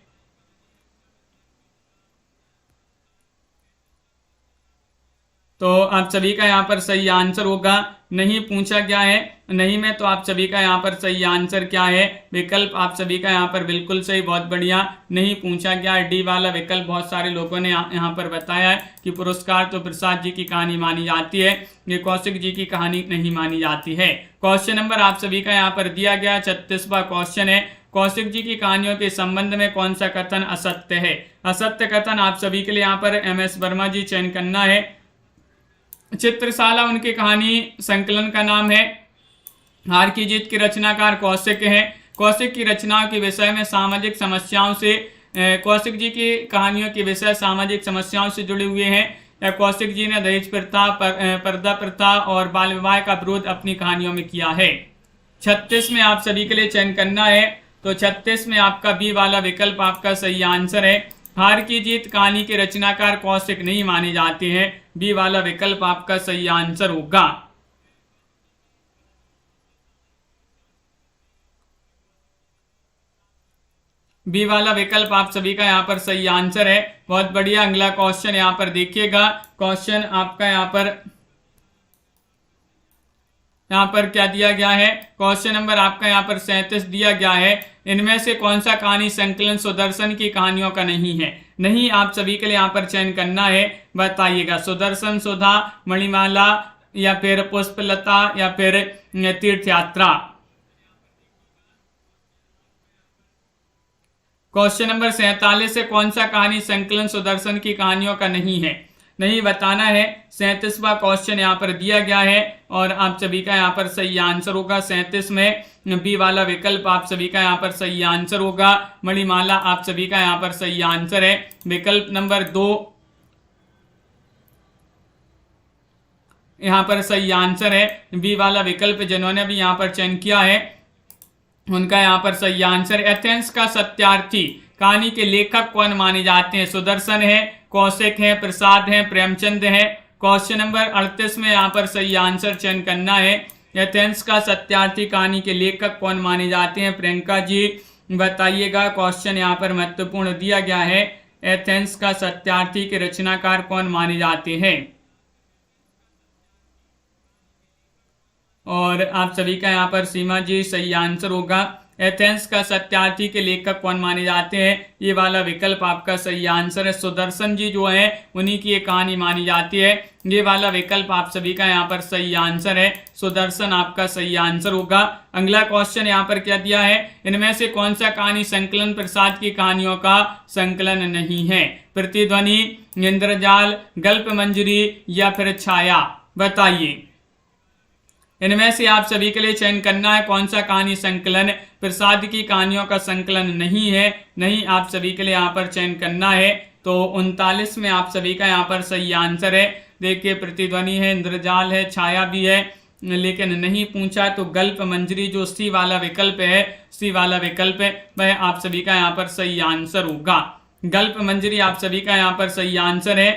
तो आप सभी का यहाँ पर सही आंसर होगा नहीं पूछा गया है। नहीं में तो आप सभी का यहाँ पर सही आंसर क्या है? विकल्प आप सभी का यहाँ पर बिल्कुल सही, बहुत बढ़िया। नहीं पूछा गया है, डी वाला विकल्प बहुत सारे लोगों ने यहाँ पर बताया है कि पुरस्कार तो प्रसाद जी की कहानी मानी जाती है, ये कौशिक जी की कहानी नहीं मानी जाती है। क्वेश्चन नंबर आप सभी का यहाँ पर दिया गया 36वां क्वेश्चन है। कौशिक जी की कहानियों के संबंध में कौन सा कथन असत्य है? असत्य कथन आप सभी के लिए यहाँ पर MS वर्मा जी चयन करना है। चित्रशाला उनकी कहानी संकलन का नाम है। हार की जीत के रचनाकार कौशिक हैं। कौशिक की रचनाओं के विषय में सामाजिक समस्याओं से कौशिक जी की कहानियों के विषय सामाजिक समस्याओं से जुड़े हुए हैं, या कौशिक जी ने दहेज प्रथा, पर्दा प्रथा और बाल विवाह का विरोध अपनी कहानियों में किया है। 36 में आप सभी के लिए चयन करना है। तो 36 में आपका बी वाला विकल्प आपका सही आंसर है। हार की जीत कहानी के रचनाकार कौशिक नहीं माने जाते हैं, बी वाला विकल्प आपका सही आंसर होगा। बी वाला विकल्प आप सभी का यहाँ पर सही आंसर है, बहुत बढ़िया। अगला क्वेश्चन यहाँ पर देखिएगा। क्वेश्चन आपका यहाँ पर यहाँ पर क्या दिया गया है, क्वेश्चन नंबर आपका यहाँ पर 37 दिया गया है, इनमें से कौन सा कहानी संकलन सुदर्शन की कहानियों का नहीं है। नहीं आप सभी के लिए यहाँ पर चयन करना है, बताइएगा। सुदर्शन सुधा, मणिमाला या फिर पुष्पलता या फिर तीर्थ यात्रा। क्वेश्चन नंबर 47 से कौन सा कहानी संकलन सुदर्शन की कहानियों का नहीं है, नहीं बताना है। 37वां क्वेश्चन यहाँ पर दिया गया है और आप सभी का यहाँ पर सही आंसर होगा 37 में बी वाला विकल्प आप सभी का यहाँ पर सही आंसर होगा। मणिमाला आप सभी का यहाँ पर सही आंसर है। विकल्प नंबर 2 यहाँ पर सही आंसर है। बी वाला विकल्प जिन्होंने भी यहाँ पर चयन किया है उनका यहाँ पर सही आंसर। एथेंस का सत्यार्थी कहानी के लेखक कौन माने जाते हैं, सुदर्शन है, कौशिक है, प्रसाद है, प्रेमचंद है। क्वेश्चन नंबर 38 में यहाँ पर सही आंसर चयन करना है। एथेंस का सत्यार्थी कहानी के लेखक कौन माने जाते हैं, प्रियंका जी बताइएगा। क्वेश्चन यहाँ पर महत्वपूर्ण दिया गया है, एथेंस का सत्यार्थी के रचनाकार कौन माने जाते हैं। और आप सभी का यहाँ पर सीमा जी सही आंसर होगा। एथेंस का सत्यार्थी के लेखक कौन माने जाते हैं, ये वाला विकल्प आपका सही आंसर है। सुदर्शन जी जो है उन्हीं की एक कहानी मानी जाती है, ये वाला विकल्प आप सभी का यहाँ पर सही आंसर है। सुदर्शन आपका सही आंसर होगा। अगला क्वेश्चन यहाँ पर क्या दिया है, इनमें से कौन सा कहानी संकलन प्रसाद की कहानियों का संकलन नहीं है। प्रतिध्वनि, इंद्रजाल, गल्प मंजरी या फिर छाया, बताइए। इनमें से आप सभी के लिए चयन करना है कौन सा कहानी संकलन प्रसाद की कहानियों का संकलन नहीं है। नहीं आप सभी के लिए यहाँ पर चयन करना है। तो 39 में आप सभी का यहाँ पर सही आंसर है। देखिए प्रतिध्वनि है, इंद्रजाल है, छाया भी है, लेकिन नहीं पूछा तो गल्प मंजरी जो सी वाला विकल्प है, सी वाला विकल्प है वह आप सभी का यहाँ पर सही आंसर होगा। गल्प मंजरी आप सभी का यहाँ पर सही आंसर है।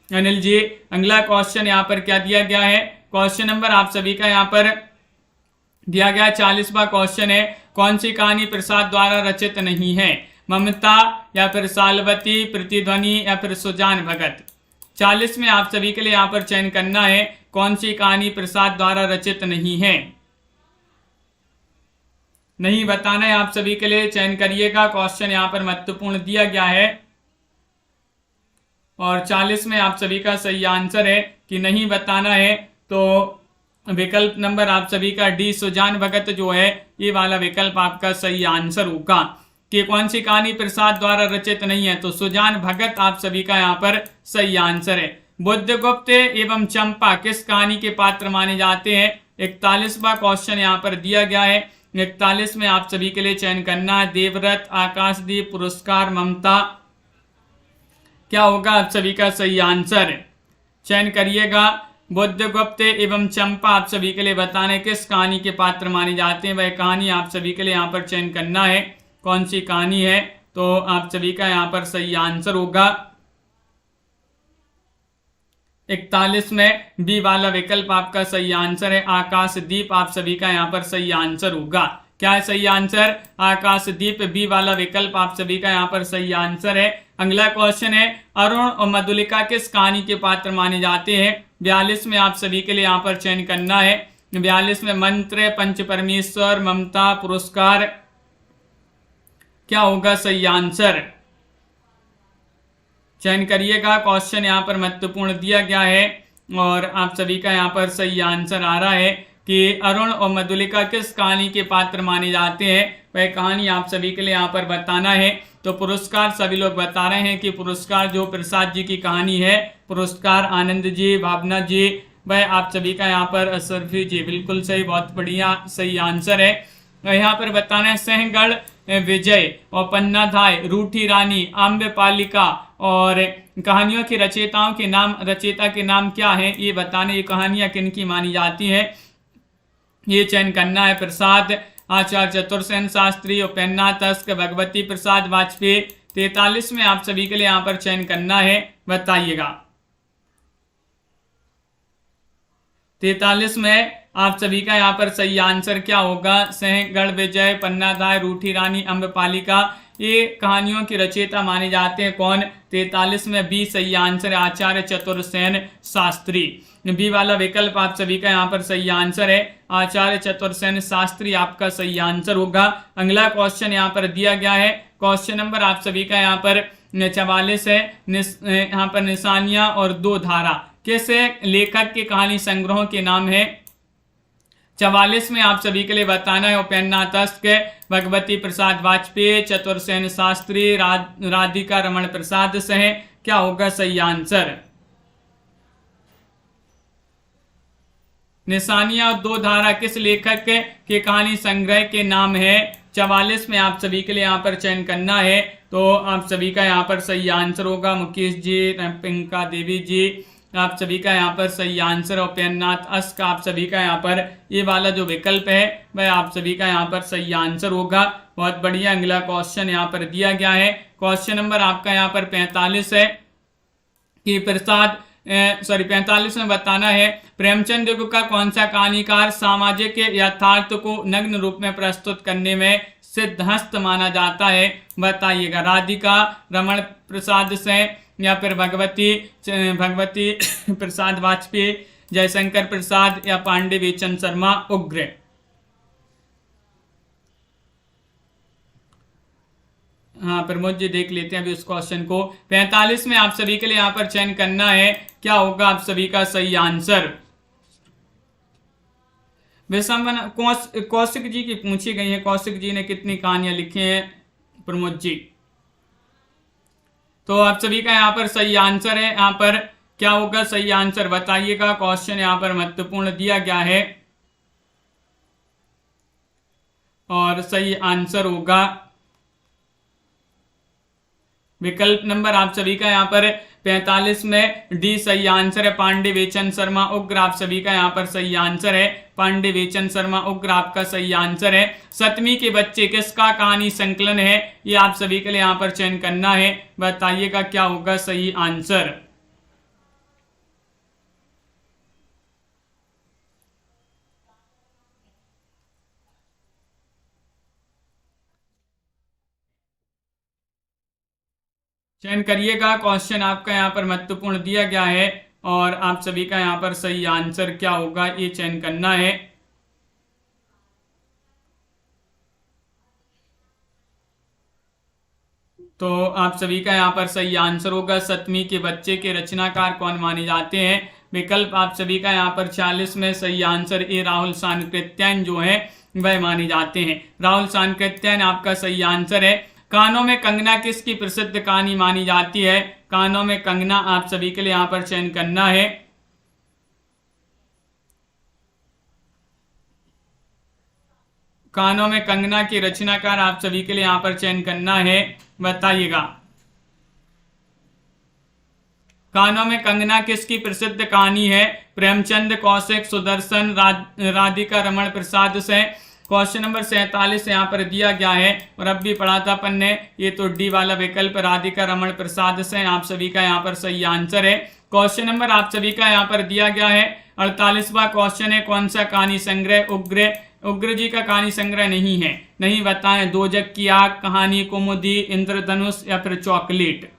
अनिल जी अगला क्वेश्चन यहाँ पर क्या दिया गया है, क्वेश्चन नंबर आप सभी का यहाँ पर दिया गया 40वां क्वेश्चन है, कौन सी कहानी प्रसाद द्वारा रचित नहीं है। ममता या फिर सालवती, प्रतिध्वनि या फिर सुजान भगत। 40 में आप सभी के लिए यहाँ पर चयन करना है कौन सी कहानी प्रसाद द्वारा रचित नहीं है। नहीं बताना है आप सभी के लिए, चयन करिएगा। क्वेश्चन यहाँ पर महत्वपूर्ण दिया गया है और 40 में आप सभी का सही आंसर है कि नहीं बताना है। तो विकल्प नंबर आप सभी का डी सुजान भगत जो है ये वाला विकल्प आपका सही आंसर होगा। कि कौन सी कहानी प्रसाद द्वारा रचित नहीं है, तो सुजान भगत आप सभी का यहाँ पर सही आंसर है। बुद्धगुप्त एवं चंपा किस कहानी के पात्र माने जाते हैं। 41वां क्वेश्चन यहाँ पर दिया गया है। 41 में आप सभी के लिए चयन करना है देवव्रत, आकाशदीप, पुरस्कार, ममता। क्या होगा आप सभी का सही आंसर, चयन करिएगा। बुद्धगुप्त एवं चंपा आप सभी के लिए बताने किस कहानी के पात्र माने जाते हैं, वह कहानी आप सभी के लिए यहाँ पर चयन करना है कौन सी कहानी है। तो आप सभी का यहाँ पर सही आंसर होगा 41 में बी वाला विकल्प आपका सही आंसर है। आकाशदीप आप सभी का यहाँ पर सही आंसर होगा। क्या है सही आंसर, आकाशदीप, बी वाला विकल्प आप सभी का यहाँ पर सही आंसर है। अगला क्वेश्चन है अरुण और मधुलिका किस कहानी के पात्र माने जाते हैं। 42 में आप सभी के लिए यहाँ पर चयन करना है। 42 में मंत्र, पंच परमेश्वर, ममता, पुरस्कार। क्या होगा सही आंसर, चयन करिएगा। क्वेश्चन यहाँ पर महत्वपूर्ण दिया गया है और आप सभी का यहाँ पर सही आंसर आ रहा है कि अरुण और मधुलिका किस कहानी के पात्र माने जाते हैं, वह कहानी आप सभी के लिए यहाँ पर बताना है। तो पुरस्कार सभी लोग बता रहे हैं कि पुरस्कार जो प्रसाद जी की कहानी है, पुरस्कार आनंद जी, भावना जी, वह आप सभी का यहाँ पर असरफी जी, बिल्कुल सही, बहुत बढ़िया सही आंसर है। यहाँ पर बताना है सिंहगढ़ विजय और पन्नाधाय, रूठी रानी, आम्रपालिका और कहानियों के रचयिताओं के नाम, रचयिता के नाम क्या है ये बताने, ये कहानियां किन की मानी जाती हैं ये चयन करना है। प्रसाद, आचार्य चतुर्सेन शास्त्री, उपेन्द्रनाथ तस्क, भगवती प्रसाद वाजपेयी। 43 में आप सभी के लिए यहाँ पर चयन करना है, बताइएगा। 43 में आप सभी का यहाँ पर सही आंसर क्या होगा, सिंहगढ़ विजय, पन्नाधाय, रूठी रानी, अम्रपालिका ये कहानियों के रचयिता माने जाते हैं कौन? 43 में बी सही आंसर है, आचार्य चतुर्सेन शास्त्री। बी वाला विकल्प आप सभी का यहाँ पर सही आंसर है, आचार्य चतुर्सेन शास्त्री आपका सही आंसर होगा। अगला क्वेश्चन यहाँ पर दिया गया है, क्वेश्चन नंबर आप सभी का यहाँ पर 44 है। यहाँ पर निशानियां और दो धारा किस लेखक के कहानी संग्रहों के नाम है? 44 में आप सभी के लिए बताना है उपेन्द्रनाथ अस्त, भगवती प्रसाद वाजपेयी, चतुर्सेन शास्त्री, राधिका रमण प्रसाद सह। क्या होगा सही आंसर? निशानियां और दो धारा किस लेखक के कहानी संग्रह के नाम है? 44 में आप सभी के लिए यहाँ पर चयन करना है, तो आप सभी का यहाँ पर सही आंसर होगा मुकेश जी, पिंका देवी जी, आप सभी का यहाँ पर सही आंसर उपेन्द्रनाथ अस्त का आप सभी का यहाँ पर ये वाला जो विकल्प है वह आप सभी का यहाँ पर सही आंसर होगा। बहुत बढ़िया। अगला क्वेश्चन यहाँ पर दिया गया है, क्वेश्चन नंबर आपका यहाँ पर 45 है कि 45 में बताना है प्रेमचंद युग का कौन सा कहानीकार सामाजिक यथार्थ को नग्न रूप में प्रस्तुत करने में सिद्धहस्त माना जाता है? बताइएगा। राधिका रमण प्रसाद से या फिर भगवती प्रसाद वाजपेयी, जयशंकर प्रसाद या पांडे बेचन शर्मा उग्र। हाँ प्रमोद जी देख लेते हैं अभी उस क्वेश्चन को। 45 में आप सभी के लिए यहाँ पर चयन करना है, क्या होगा आप सभी का सही आंसर? विसंबन कौशिक जी की पूछी गई है, कौशिक जी ने कितनी कहानियां लिखी हैं प्रमोद जी? तो आप सभी का यहाँ पर सही आंसर है, यहाँ पर क्या होगा सही आंसर बताइएगा। क्वेश्चन यहाँ पर महत्वपूर्ण दिया गया है और सही आंसर होगा विकल्प नंबर आप सभी का यहाँ पर 45 में डी सही आंसर है, पांडे बेचन शर्मा उग्र आप सभी का यहाँ पर सही आंसर है, पांडे बेचन शर्मा उग्र आपका सही आंसर है। 7वीं के बच्चे किसका कहानी संकलन है? ये आप सभी के लिए यहाँ पर चयन करना है, बताइएगा क्या होगा सही आंसर। चयन करिएगा, क्वेश्चन आपका यहाँ पर महत्वपूर्ण दिया गया है और आप सभी का यहाँ पर सही आंसर क्या होगा ये चयन करना है। तो आप सभी का यहाँ पर सही आंसर होगा 7वीं के बच्चे के रचनाकार कौन माने जाते हैं? विकल्प आप सभी का यहाँ पर 46 में सही आंसर ए राहुल सांकृत्यायन जो है वह माने जाते हैं। राहुल सांकृत्यायन आपका सही आंसर है। कानों में कंगना किसकी प्रसिद्ध कहानी मानी जाती है? कानों में कंगना आप सभी के लिए यहाँ पर चयन करना है। कानों में कंगना की रचनाकार आप सभी के लिए यहाँ पर चयन करना है, बताइएगा। कानों में कंगना किसकी प्रसिद्ध कहानी है? प्रेमचंद, कौशिक, सुदर्शन, राधिका रमण प्रसाद से। क्वेश्चन नंबर 47 यहाँ पर दिया गया है और अब भी पढ़ा था अपन ने, ये तो डी वाला विकल्प राधिका रमण प्रसाद से आप सभी का यहाँ पर सही आंसर है। क्वेश्चन नंबर आप सभी का यहाँ पर दिया गया है 48वां क्वेश्चन है, कौन सा कहानी संग्रह उग्र जी का कहानी संग्रह नहीं है? नहीं बताएं। दोजक की आग, कहानी कुमुदी, इंद्रधनुष या फिर चॉकलेट।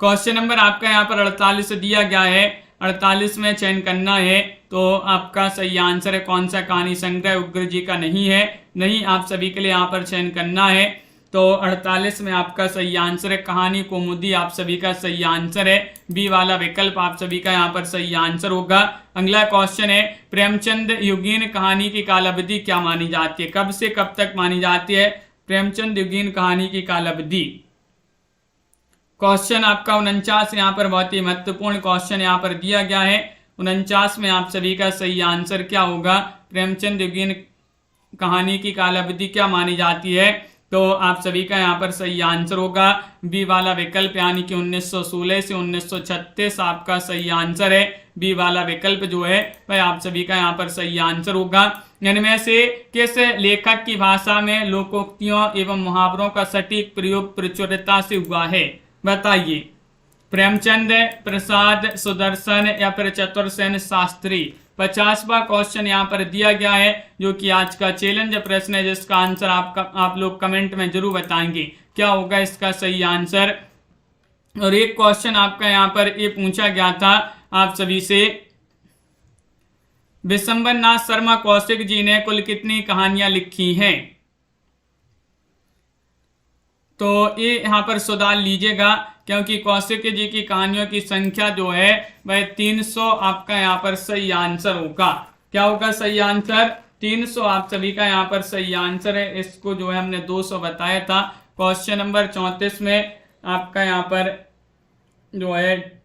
क्वेश्चन नंबर आपका यहाँ पर 48 दिया गया है, 48 में चयन करना है, तो आपका सही आंसर है कौन सा कहानी संग्रह उग्र जी का नहीं है? नहीं आप सभी के लिए यहाँ पर चयन करना है, तो 48 में आपका सही आंसर है कहानी कुमुदी आप सभी का सही आंसर है। बी वाला विकल्प आप सभी का यहाँ पर सही आंसर होगा। अगला क्वेश्चन है, प्रेमचंद युगीन कहानी की कालावधि क्या मानी जाती है? कब से कब तक मानी जाती है प्रेमचंद युगीन कहानी की कालावधि? क्वेश्चन आपका 49 यहाँ पर बहुत ही महत्वपूर्ण क्वेश्चन यहाँ पर दिया गया है। 49 में आप सभी का सही आंसर क्या होगा? प्रेमचंद युगीन कहानी की कालावधि क्या मानी जाती है? तो आप सभी का यहाँ पर सही आंसर होगा बी वाला विकल्प, यानी कि 1916 से 1936 आपका सही आंसर है। बी वाला विकल्प जो है वह आप सभी का यहाँ पर सही आंसर होगा। इनमें से किस लेखक की भाषा में लोकोक्तियों एवं मुहावरों का सटीक प्रयोग प्रचुरता से हुआ है? बताइए। प्रेमचंद, प्रसाद, सुदर्शन या फिर चतुर्सेन शास्त्री? 50वां क्वेश्चन यहाँ पर दिया गया है, जो कि आज का चैलेंज प्रश्न है, जिसका आंसर आप लोग कमेंट में जरूर बताएंगे क्या होगा इसका सही आंसर। और एक क्वेश्चन आपका यहाँ पर ये पूछा गया था आप सभी से, विशंबर नाथ शर्मा कौशिक जी ने कुल कितनी कहानियां लिखी हैं? तो ये यहाँ पर सुधार लीजिएगा, क्योंकि कौशिक जी की कहानियों की संख्या जो है वह 300 आपका यहाँ पर सही आंसर होगा। क्या होगा सही आंसर? 300 आप सभी का यहाँ पर सही आंसर है। इसको जो है हमने 200 बताया था। क्वेश्चन नंबर 34 में आपका यहाँ पर जो है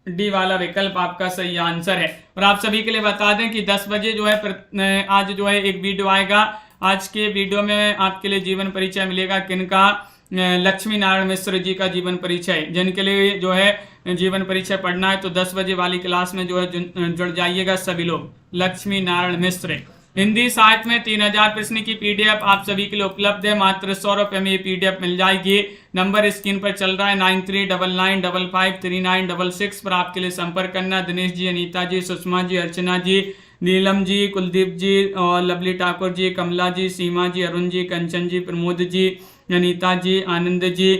डी वाला विकल्प आपका सही आंसर है। और आप सभी के लिए बता दें कि 10 बजे जो है आज जो है एक वीडियो आएगा। आज के वीडियो में आपके लिए जीवन परिचय मिलेगा किनका? लक्ष्मी नारायण मिश्र जी का जीवन परिचय। जिनके लिए जो है जीवन परिचय पढ़ना है तो 10 बजे वाली क्लास में जो है जुड़ जाइएगा सभी लोग। लक्ष्मी नारायण मिश्र। हिंदी साहित्य में 3000 प्रश्न की पीडीएफ आप सभी के लिए उपलब्ध है। मात्र 100 रुपये में ये पीडीएफ मिल जाएगी। नंबर स्क्रीन पर चल रहा है 9399553966 पर आपके लिए संपर्क करना। दिनेश जी, अनीता जी, सुषमा जी, अर्चना जी, नीलम जी, कुलदीप जी और लवली ठाकुर जी, कमला जी, सीमा जी, अरुण जी, कंचन जी, प्रमोद जी, अनीता जी, आनंद जी,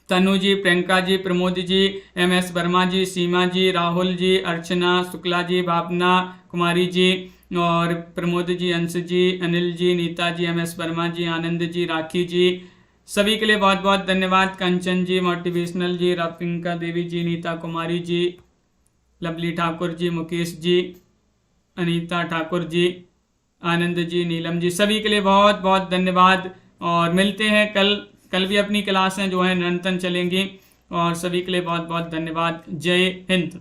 तनु जी, प्रियंका जी, प्रमोद जी, MS वर्मा जी, सीमा जी, राहुल जी, अर्चना शुक्ला जी, भावना कुमारी जी और प्रमोद जी, अंश जी, अनिल जी, नीता जी, MS वर्मा जी, आनंद जी, राखी जी, सभी के लिए बहुत बहुत धन्यवाद। कंचन जी, मोटिवेशनल जी, रापिंका देवी जी, नीता कुमारी जी, लवली ठाकुर जी, मुकेश जी, अनीता ठाकुर जी, आनंद जी, नीलम जी, सभी के लिए बहुत बहुत धन्यवाद। और मिलते हैं कल भी अपनी क्लासें जो है निरंतर चलेंगी। और सभी के लिए बहुत बहुत धन्यवाद। जय हिंद।